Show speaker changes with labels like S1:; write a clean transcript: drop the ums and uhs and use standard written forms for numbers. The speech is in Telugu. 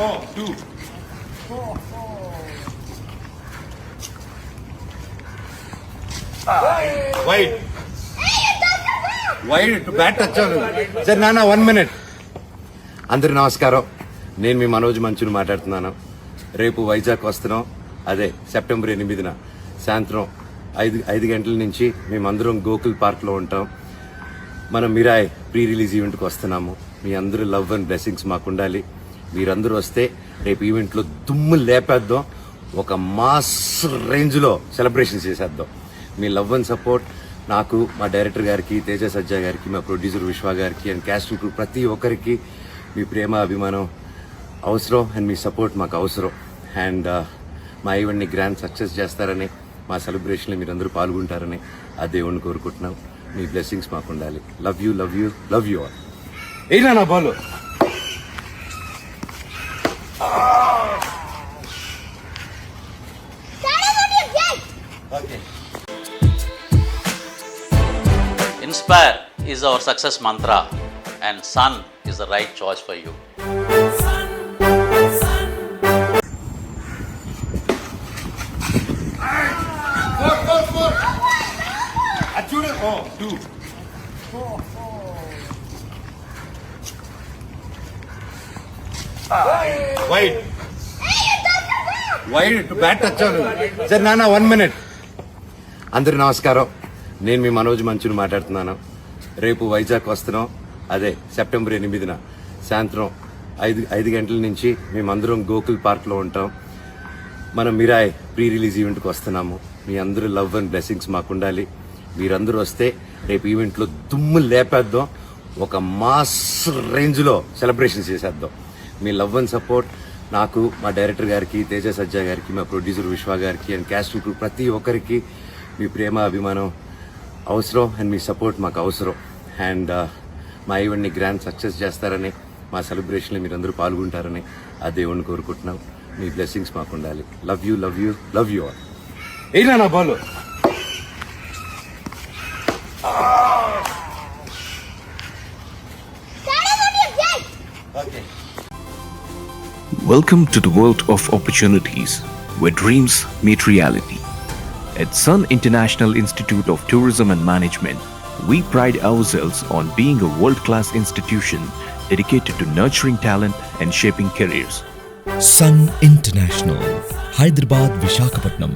S1: 2 వైడ్ బ్యాట్ టచ్ సరే నాన్న 1 minute. అందరు నమస్కారం, నేను మీ మనోజ్ మంచుని మాట్లాడుతున్నాను. రేపు వైజాగ్ వస్తున్నాం, అదే సెప్టెంబర్ 8న సాయంత్రం 5 గంటల నుంచి మేమందరం గోకుల్ పార్క్లో ఉంటాం. మనం మిరాయ్ ప్రీ రిలీజ్ ఈవెంట్కి వస్తున్నాము. మీ అందరూ లవ్ అండ్ బ్లెస్సింగ్స్ మాకు ఉండాలి. మీరందరూ వస్తే రేపు ఈవెంట్లో దుమ్ము లేపేద్దాం, ఒక మాస్ రేంజ్లో సెలబ్రేషన్ చేసేద్దాం. మీ లవ్ అండ్ సపోర్ట్ నాకు, మా డైరెక్టర్ గారికి, తేజ సజ్జా గారికి, మా ప్రొడ్యూసర్ విశ్వ గారికి అండ్ క్యాస్ట్ క్రూ ప్రతి ఒక్కరికి మీ ప్రేమ అభిమానం అవసరం అండ్ మీ సపోర్ట్ మాకు అవసరం. అండ్ మా ఈవెంట్ని గ్రాండ్ సక్సెస్ చేస్తారని, మా సెలబ్రేషన్లో మీరందరూ పాల్గొంటారని ఆ దేవుణ్ణి కోరుకుంటున్నాం. మీ బ్లెస్సింగ్స్ మాకు ఉండాలి. Love you love you love you all. ఏనా నా Balu
S2: Inspire is our success mantra, and Sun is the right choice for you.
S1: చూడు 2 వైడ్ బ్యాట్ టచ్ సరే నాన్న 1 minute. అందరు నమస్కారం, నేను మీ మనోజ్ మంచుని మాట్లాడుతున్నాను. రేపు వైజాగ్ వస్తున్నాం, అదే సెప్టెంబర్ 8న సాయంత్రం 5 గంటల నుంచి మేమందరం గోకుల్ పార్క్లో ఉంటాం. మనం మిరాయ్ ప్రీ రిలీజ్ ఈవెంట్కి వస్తున్నాము. మీ అందరూ లవ్ అండ్ బ్లెస్సింగ్స్ మాకు ఉండాలి. మీరందరూ వస్తే రేపు ఈవెంట్లో దుమ్ము లేపేద్దాం, ఒక మాస్ రేంజ్లో సెలబ్రేషన్ చేసేద్దాం. మీ లవ్ అండ్ సపోర్ట్ నాకు, మా డైరెక్టర్ గారికి, తేజ సజ్జా గారికి, మా ప్రొడ్యూసర్ విశ్వ గారికి అండ్ క్యాస్ట్ క్రూ ప్రతి ఒక్కరికి మీ ప్రేమ అభిమానం అవసరం అండ్ మీ సపోర్ట్ మాకు అవసరం. అండ్ మా ఈవెంట్ని గ్రాండ్ సక్సెస్ చేస్తారని, మా సెలబ్రేషన్లో మీరందరూ పాల్గొంటారని ఆ దేవుణ్ణి కోరుకుంటున్నాం. మీ బ్లెస్సింగ్స్ మాకు ఉండాలి. Love you love you love you all. ఏనా నా Balu
S3: Welcome to the world of opportunities, where dreams meet reality. At Sun International Institute of Tourism and Management, we pride ourselves on being a world-class institution dedicated to nurturing talent and shaping careers.
S4: Sun International, Hyderabad, Visakhapatnam.